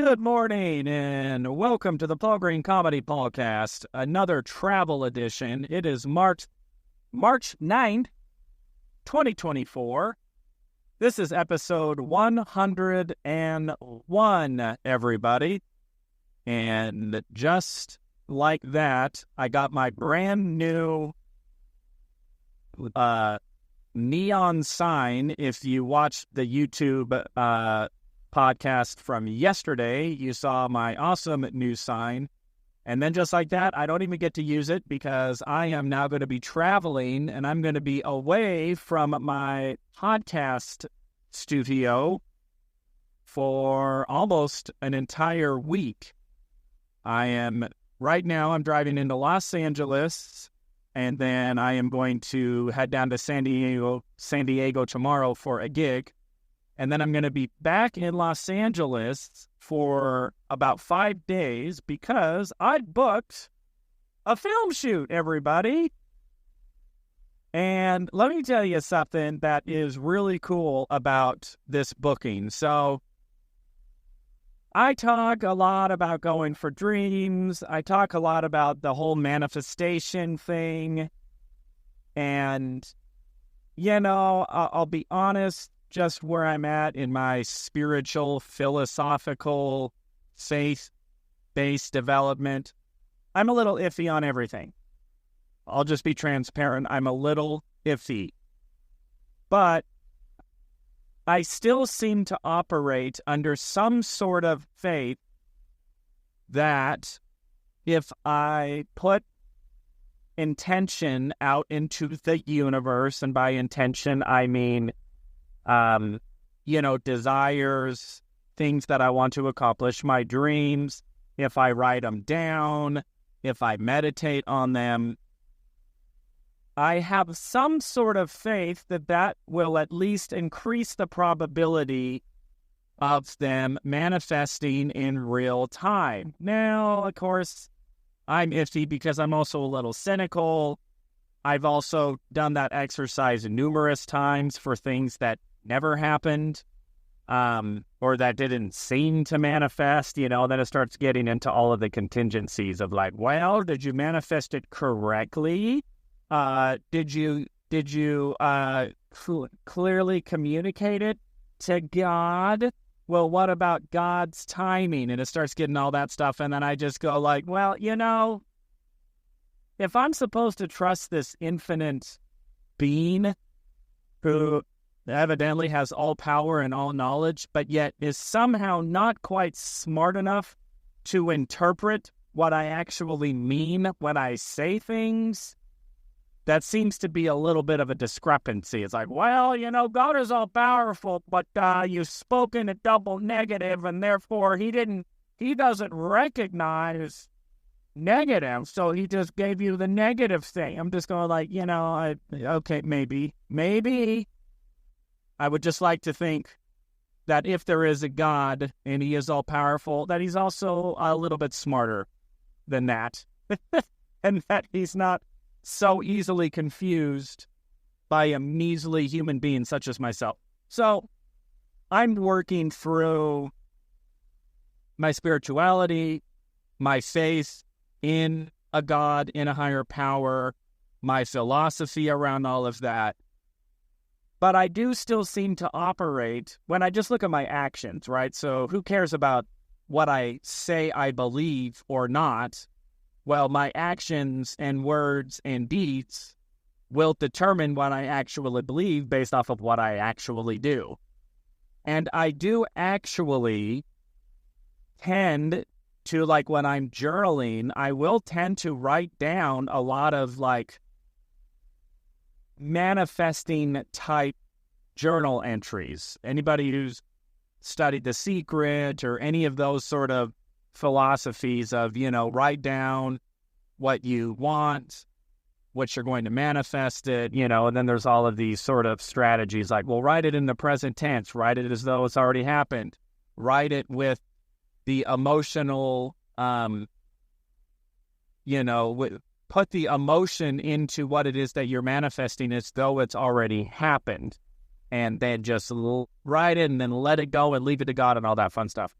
Good morning, and welcome to the Paul Green Comedy PaulCast, another travel edition. It is March 9th, 2024. This is episode 101, everybody. And just like that, I got my brand new neon sign. If you watched the YouTube podcast from yesterday, you saw my awesome new sign. And then just like that, I don't even get to use it because I am now going to be traveling and I'm going to be away from my podcast studio for almost an entire week. Right now I'm driving into Los Angeles, and then I am going to head down to San Diego tomorrow for a gig. And then I'm going to be back in Los Angeles for about 5 days because I booked a film shoot, everybody. And let me tell you something that is really cool about this booking. So I talk a lot about going for dreams. I talk a lot about the whole manifestation thing. And, I'll be honest, just where I'm at in my spiritual, philosophical, faith-based development, I'm a little iffy on everything. I'll just be transparent. I'm a little iffy. But I still seem to operate under some sort of faith that if I put intention out into the universe, and by intention I mean desires, things that I want to accomplish, my dreams, if I write them down, if I meditate on them, I have some sort of faith that will at least increase the probability of them manifesting in real time. Now, of course, I'm iffy because I'm also a little cynical. I've also done that exercise numerous times for things that never happened, or that didn't seem to manifest, then it starts getting into all of the contingencies of like, well, did you manifest it correctly? Did you clearly communicate it to God? Well, what about God's timing? And it starts getting all that stuff. And then I just go like, well, if I'm supposed to trust this infinite being who evidently has all power and all knowledge, but yet is somehow not quite smart enough to interpret what I actually mean when I say things, that seems to be a little bit of a discrepancy. It's like, well, God is all powerful, but you've spoken a double negative, and therefore he doesn't recognize negative, so he just gave you the negative thing. I'm just going like, okay, maybe. I would just like to think that if there is a God and he is all powerful, that he's also a little bit smarter than that. And that he's not so easily confused by a measly human being such as myself. So I'm working through my spirituality, my faith in a God, in a higher power, my philosophy around all of that. But I do still seem to operate when I just look at my actions, right? So who cares about what I say I believe or not? Well, my actions and words and deeds will determine what I actually believe based off of what I actually do. And I do actually tend to, like when I'm journaling, I will tend to write down a lot of like manifesting type journal entries. Anybody who's studied The Secret or any of those sort of philosophies of, write down what you want, what you're going to manifest it, and then there's all of these sort of strategies like, well, write it in the present tense, write it as though it's already happened, write it with the emotional, put the emotion into what it is that you're manifesting as though it's already happened, and then just write it and then let it go and leave it to God and all that fun stuff.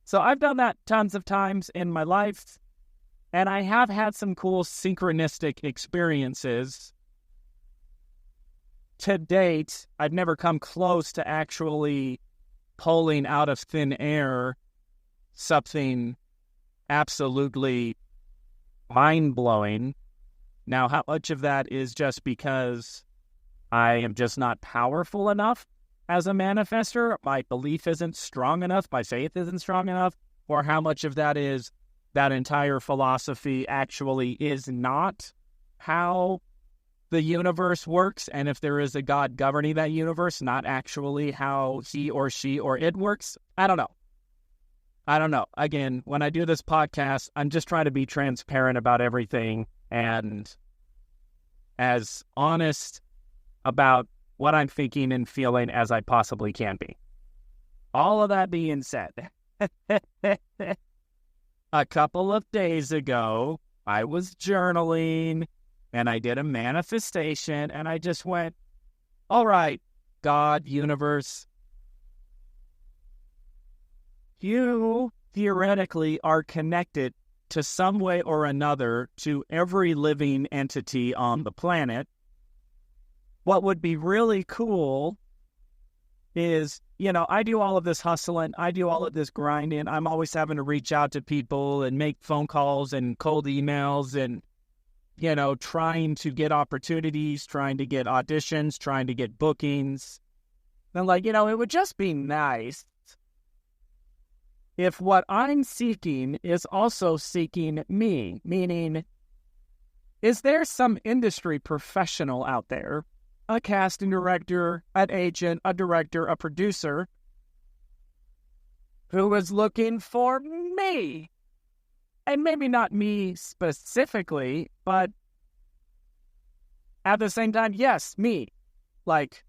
So I've done that tons of times in my life, and I have had some cool synchronistic experiences. To date, I've never come close to actually pulling out of thin air something absolutely mind-blowing. Now, how much of that is just because I am just not powerful enough as a manifester? My belief isn't strong enough. My faith isn't strong enough. Or how much of that is that entire philosophy actually is not how the universe works, and if there is a God governing that universe, not actually how he or she or it works? I don't know. Again, when I do this podcast, I'm just trying to be transparent about everything and as honest about what I'm thinking and feeling as I possibly can be. All of that being said, a couple of days ago, I was journaling and I did a manifestation and I just went, all right, God, universe, you theoretically are connected to some way or another to every living entity on the planet. What would be really cool is, I do all of this hustling, I do all of this grinding, I'm always having to reach out to people and make phone calls and cold emails and, trying to get opportunities, trying to get auditions, trying to get bookings. And it would just be nice if what I'm seeking is also seeking me, meaning, is there some industry professional out there, a casting director, an agent, a director, a producer, who is looking for me? And maybe not me specifically, but at the same time, yes, me. Like,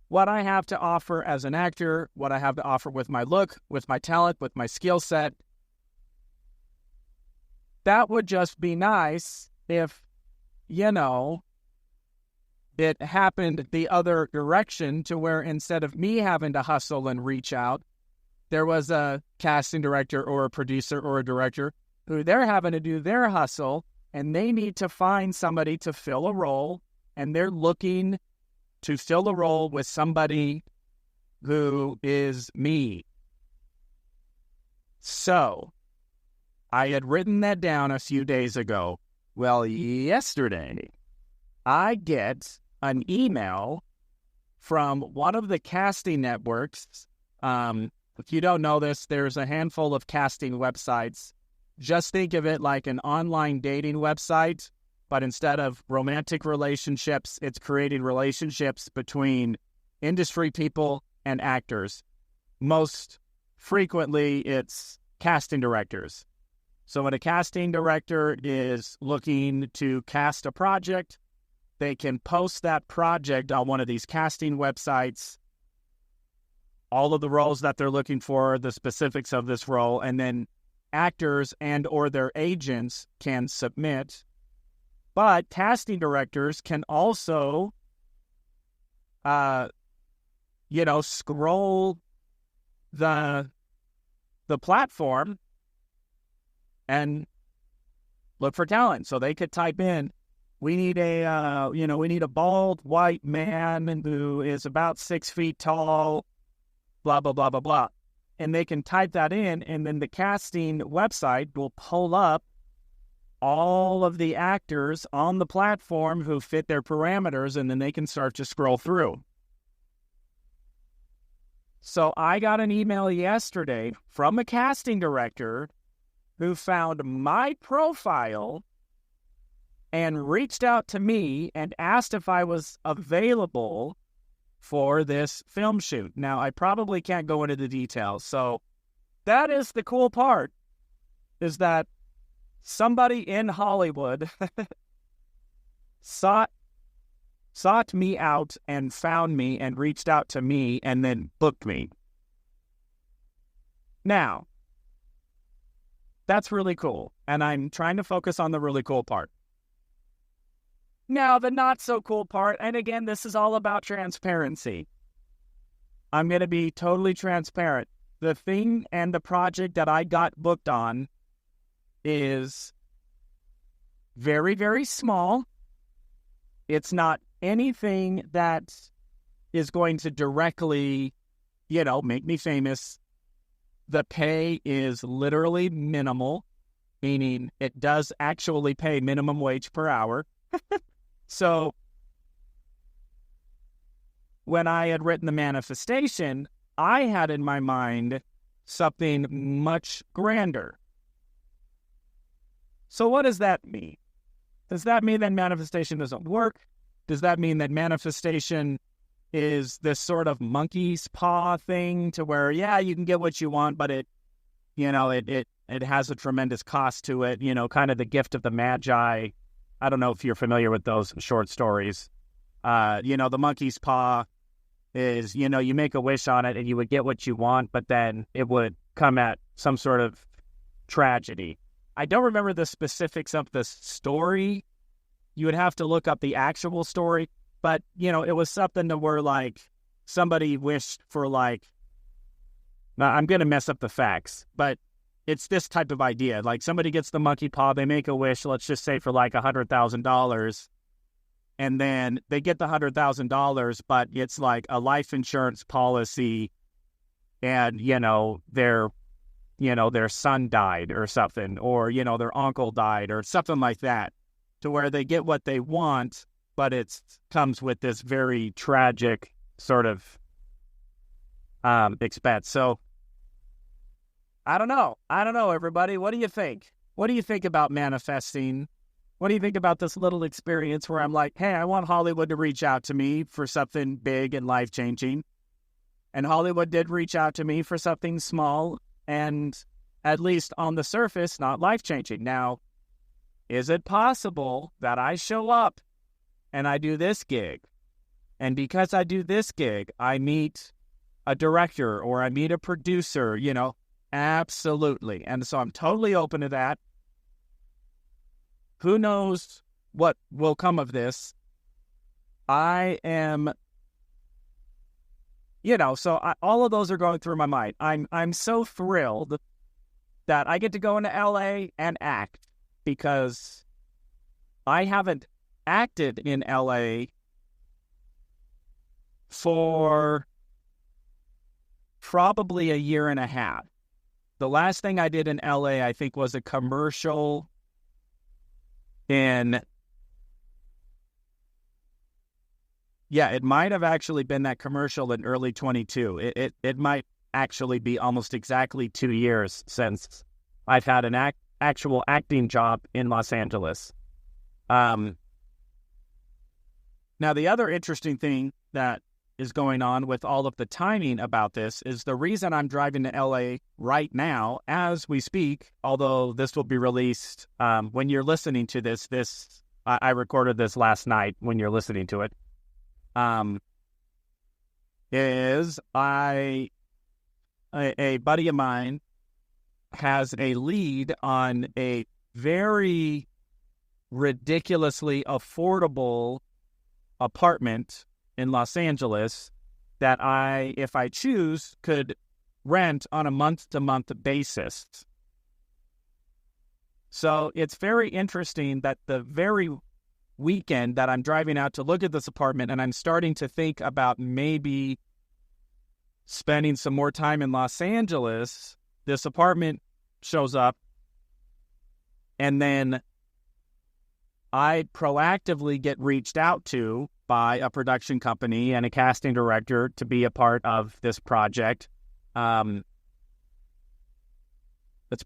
what I have to offer as an actor, what I have to offer with my look, with my talent, with my skill set. That would just be nice if, it happened the other direction, to where instead of me having to hustle and reach out, there was a casting director or a producer or a director who they're having to do their hustle, and they need to find somebody to fill a role, and they're looking to fill a role with somebody who is me. So, I had written that down a few days ago. Well, yesterday, I get an email from one of the casting networks. If you don't know this, there's a handful of casting websites. Just think of it like an online dating website, but instead of romantic relationships, it's creating relationships between industry people and actors. Most frequently, it's casting directors. So when a casting director is looking to cast a project, they can post that project on one of these casting websites, all of the roles that they're looking for, the specifics of this role, and then actors and or their agents can submit. But casting directors can also, scroll the platform and look for talent. So they could type in, we need a bald white man who is about 6 feet tall, blah, blah, blah, blah, blah. And they can type that in, and then the casting website will pull up all of the actors on the platform who fit their parameters, and then they can start to scroll through. So I got an email yesterday from a casting director who found my profile and reached out to me and asked if I was available for this film shoot. Now, I probably can't go into the details. So that is the cool part, is that somebody in Hollywood sought me out and found me and reached out to me and then booked me. Now, that's really cool. And I'm trying to focus on the really cool part. Now, the not so cool part, and again, this is all about transparency. I'm going to be totally transparent. the thing and the project that I got booked on is very, very small. It's not anything that is going to directly, make me famous. The pay is literally minimal, meaning it does actually pay minimum wage per hour. So when I had written the manifestation, I had in my mind something much grander. So what does that mean? Does that mean that manifestation doesn't work? Does that mean that manifestation is this sort of monkey's paw thing to where, yeah, you can get what you want, but it has a tremendous cost to it, kind of the gift of the Magi. I don't know if you're familiar with those short stories. The monkey's paw is, you make a wish on it and you would get what you want, but then it would come at some sort of tragedy. I don't remember the specifics of the story. You would have to look up the actual story, but, it was something to where, like, somebody wished for, like, now I'm going to mess up the facts, but it's this type of idea. Like, somebody gets the monkey paw, they make a wish, let's just say for like $100,000, and then they get the $100,000, but it's like a life insurance policy, and, their son died or something, or, their uncle died or something like that, to where they get what they want, but it comes with this very tragic sort of expense. So I don't know, everybody. What do you think? What do you think about manifesting? What do you think about this little experience where I'm like, hey, I want Hollywood to reach out to me for something big and life-changing. And Hollywood did reach out to me for something small and, at least on the surface, not life-changing. Now, is it possible that I show up and I do this gig, and because I do this gig, I meet a director or I meet a producer, Absolutely. And so I'm totally open to that. Who knows what will come of this? I am, all of those are going through my mind. I'm so thrilled that I get to go into LA and act, because I haven't acted in LA for probably a year and a half. The last thing I did in LA, I think, was a commercial it might have actually been that commercial in early 22. It might actually be almost exactly 2 years since I've had an actual acting job in Los Angeles. Now, the other interesting thing that is going on with all of the timing about this is the reason I'm driving to LA right now as we speak, although this will be released when you're listening to this. I recorded this last night when you're listening to it. Is a buddy of mine has a lead on a very ridiculously affordable apartment in Los Angeles that I, if I choose, could rent on a month-to-month basis. So it's very interesting that the very weekend that I'm driving out to look at this apartment, and I'm starting to think about maybe spending some more time in Los Angeles, this apartment shows up, and then I proactively get reached out to by a production company and a casting director to be a part of this project. It's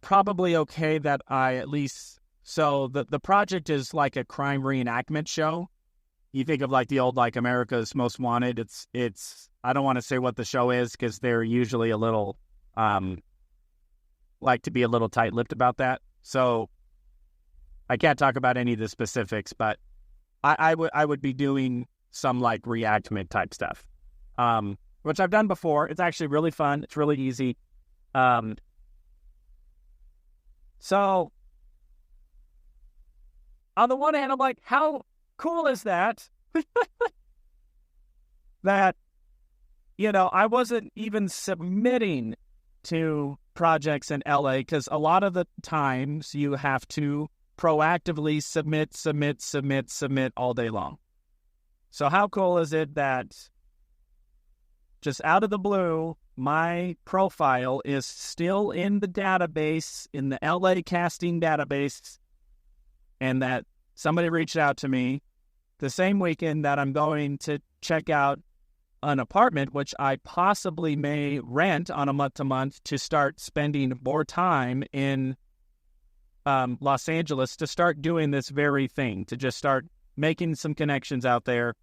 probably okay that I at least... So the project is like a crime reenactment show. You think of like the old, like, America's Most Wanted. It's I don't want to say what the show is, because they're usually a little like to be a little tight-lipped about that. So I can't talk about any of the specifics, but I would be doing some like reenactment type stuff, which I've done before. It's actually really fun. It's really easy. So on the one hand, I'm like, how cool is that? That, I wasn't even submitting to projects in LA because a lot of the times you have to proactively submit all day long. So how cool is it that just out of the blue, my profile is still in the database, in the LA casting database, and that somebody reached out to me the same weekend that I'm going to check out an apartment, which I possibly may rent on a month-to-month to start spending more time in Los Angeles, to start doing this very thing, to just start making some connections out there,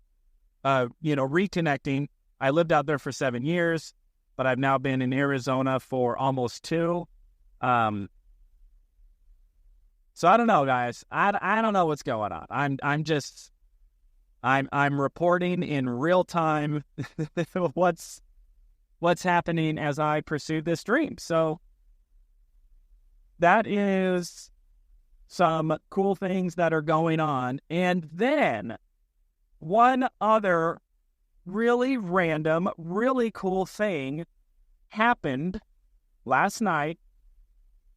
reconnecting. I lived out there for 7 years, but I've now been in Arizona for almost 2. So I don't know, guys. I don't know what's going on. I'm reporting in real time what's happening as I pursue this dream. So that is some cool things that are going on. And then one other really random, really cool thing happened last night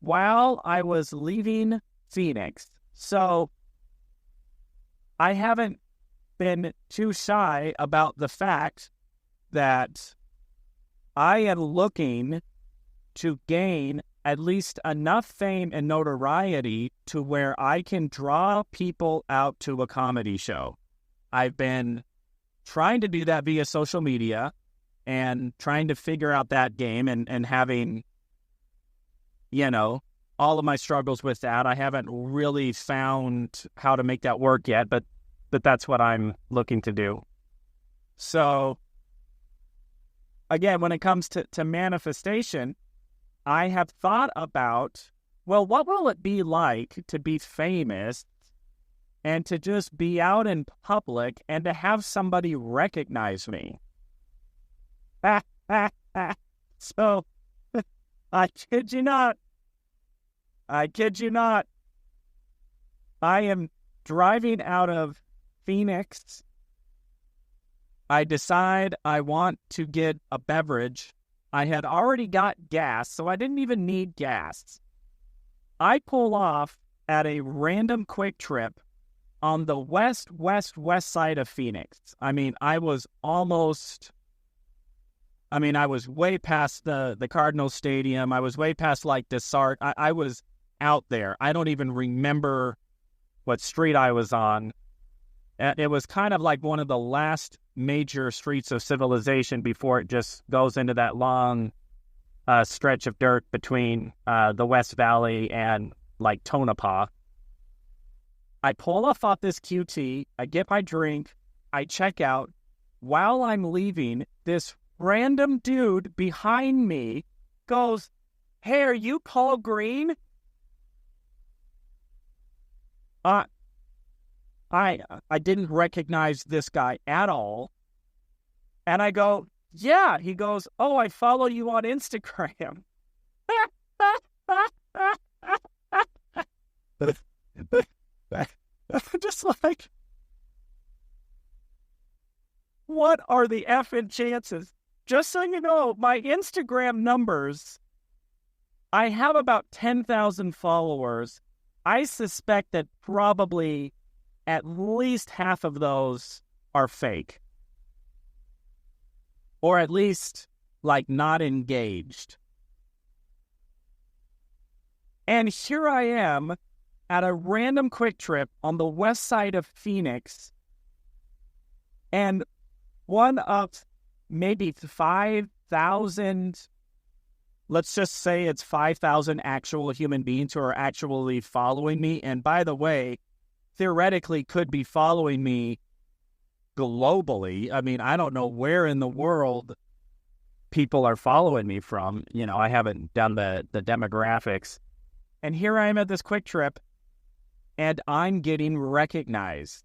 while I was leaving Phoenix. So I haven't been too shy about the fact that I am looking to gain at least enough fame and notoriety to where I can draw people out to a comedy show. I've been trying to do that via social media and trying to figure out that game and having, all of my struggles with that. I haven't really found how to make that work yet, but that's what I'm looking to do. So again, when it comes to manifestation, I have thought about, well, what will it be like to be famous and to just be out in public and to have somebody recognize me? So, I kid you not. I am driving out of Phoenix. I decide I want to get a beverage. I had already got gas, so I didn't even need gas. I pull off at a random quick trip on the west side of Phoenix. I was way past the Cardinals Stadium. I was way past Desart. I was out there. I don't even remember what street I was on. It was kind of like one of the last major streets of civilization before it just goes into that long stretch of dirt between the West Valley and Tonopah. I pull off this QT, I get my drink, I check out. While I'm leaving, this random dude behind me goes, "Hey, are you Paul Green?" I didn't recognize this guy at all. And I go, "Yeah." He goes, "Oh, I follow you on Instagram." Just what are the effing chances? Just so you know, my Instagram numbers, I have about 10,000 followers. I suspect that probably at least half of those are fake. Or at least, not engaged. And here I am at a random quick trip on the west side of Phoenix, and one of maybe 5,000, let's just say it's 5,000 actual human beings who are actually following me. And by the way, theoretically could be following me globally. I don't know where in the world people are following me from. I haven't done the demographics. And here I am at this quick trip, and I'm getting recognized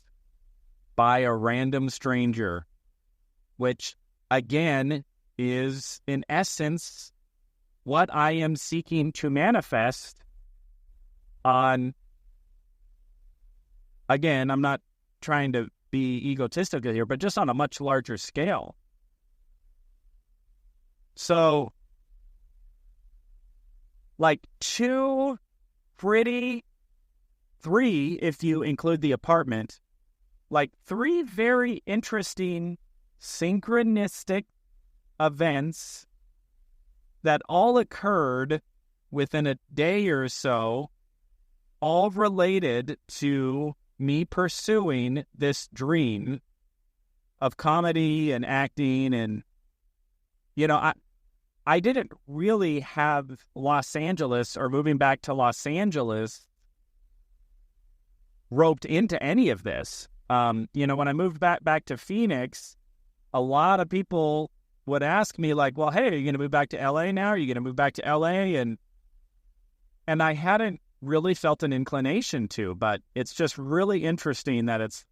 by a random stranger, which, again, is, in essence, what I am seeking to manifest on. Again, I'm not trying to be egotistical here, but just on a much larger scale. So like two pretty, three, if you include the apartment, like three very interesting synchronistic events that all occurred within a day or so, all related to me pursuing this dream of comedy and acting. And, I didn't really have Los Angeles or moving back to Los Angeles roped into any of this. When I moved back to Phoenix, a lot of people would ask me like, well, hey, are you going to move back to LA now? Are you going to move back to LA? And I hadn't really felt an inclination to, but it's just really interesting that it's,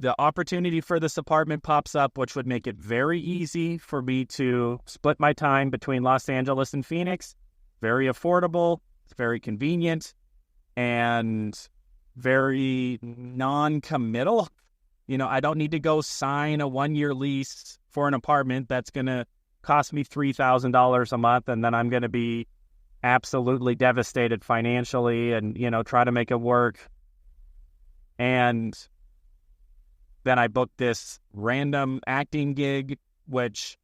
the opportunity for this apartment pops up, which would make it very easy for me to split my time between Los Angeles and Phoenix. Very affordable. It's very convenient and very non-committal. I don't need to go sign a 1-year lease for an apartment that's going to cost me $3,000 a month, and then I'm going to be absolutely devastated financially and, try to make it work. And then I booked this random acting gig, which,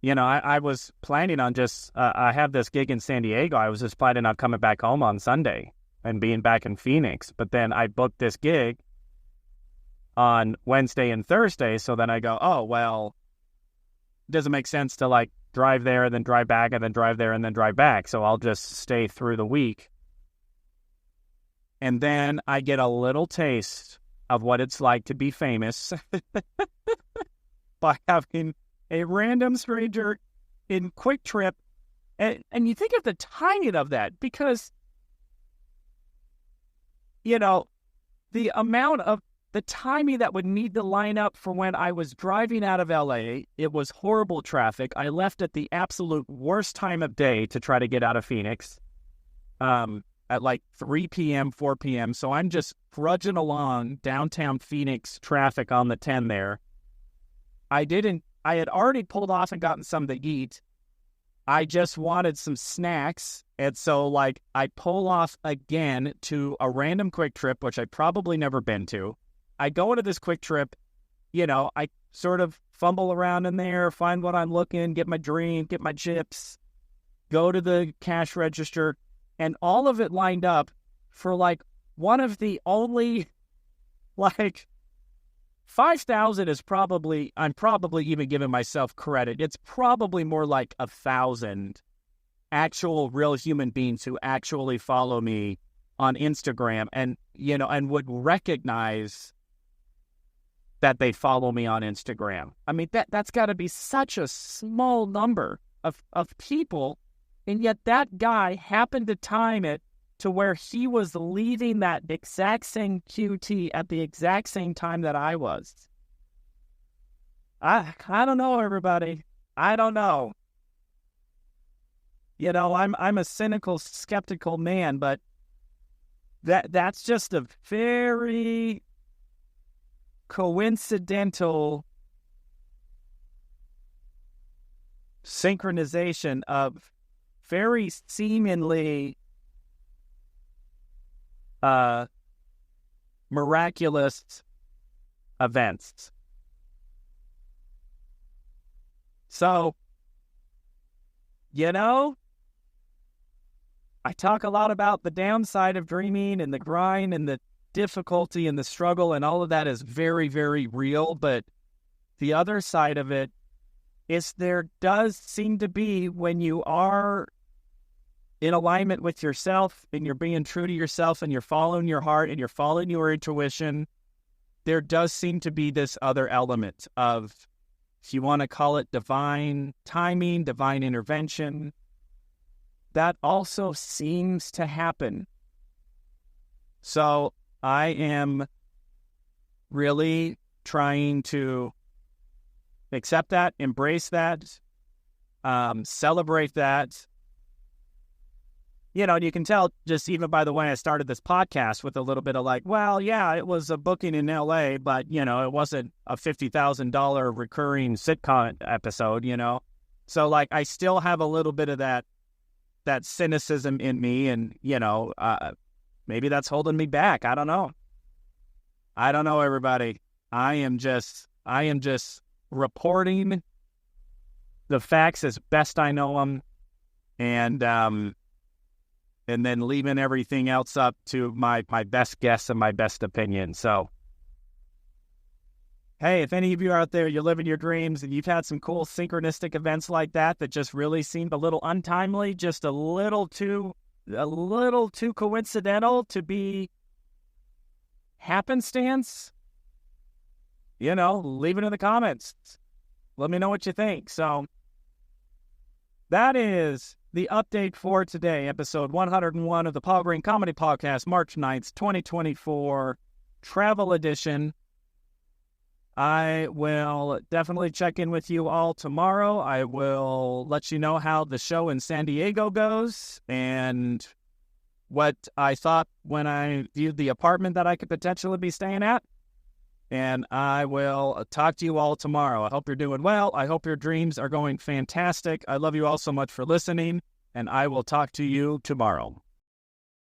I was planning on just, I have this gig in San Diego. I was just planning on coming back home on Sunday and being back in Phoenix. But then I booked this gig on Wednesday and Thursday. So then I go, oh, well, it doesn't make sense to like drive there and then drive back and then drive there and then drive back. So I'll just stay through the week. And then I get a little taste of what it's like to be famous by having a random stranger in Quick Trip. And you think of the timing of that because, the amount of the timing that would need to line up for when I was driving out of LA, it was horrible traffic. I left at the absolute worst time of day to try to get out of Phoenix. At like 3 p.m., 4 p.m. So I'm just trudging along downtown Phoenix traffic on the 10 there. I had already pulled off and gotten something to eat. I just wanted some snacks. And so like I pull off again to a random Quick Trip, which I've probably never been to. I go into this Quick Trip, I sort of fumble around in there, find what I'm looking, get my drink, get my chips, go to the cash register. And all of it lined up for like one of the only, like 5,000 is probably, I'm probably even giving myself credit. It's probably more like 1,000 actual real human beings who actually follow me on Instagram and, and would recognize that they follow me on Instagram. I mean, that's got to be such a small number of people. And yet that guy happened to time it to where he was leaving that exact same QT at the exact same time that I was. I don't know, everybody. I don't know. I'm a cynical, skeptical man, but that's just a very coincidental synchronization of very seemingly miraculous events. So, I talk a lot about the downside of dreaming and the grind and the difficulty and the struggle, and all of that is very, very real. But the other side of it is there does seem to be, when you are in alignment with yourself and you're being true to yourself and you're following your heart and you're following your intuition, there does seem to be this other element of, if you want to call it divine timing, divine intervention, that also seems to happen. So I am really trying to accept that, embrace that, celebrate that. And you can tell just even by the way I started this podcast with a little bit of like, well, yeah, it was a booking in LA, but, it wasn't a $50,000 recurring sitcom episode, So like, I still have a little bit of that that cynicism in me, and maybe that's holding me back. I don't know. Everybody. I am just reporting the facts as best I know them, and then leaving everything else up to my best guess and my best opinion. So, hey, if any of you out there, you're living your dreams and you've had some cool synchronistic events like that just really seemed a little untimely, just a little too coincidental to be happenstance, leave it in the comments. Let me know what you think. So that is the update for today, episode 101 of the Paul Green Comedy Podcast, March 9th, 2024, travel edition. I will definitely check in with you all tomorrow. I will let you know how the show in San Diego goes and what I thought when I viewed the apartment that I could potentially be staying at. And I will talk to you all tomorrow. I hope you're doing well. I hope your dreams are going fantastic. I love you all so much for listening, and I will talk to you tomorrow.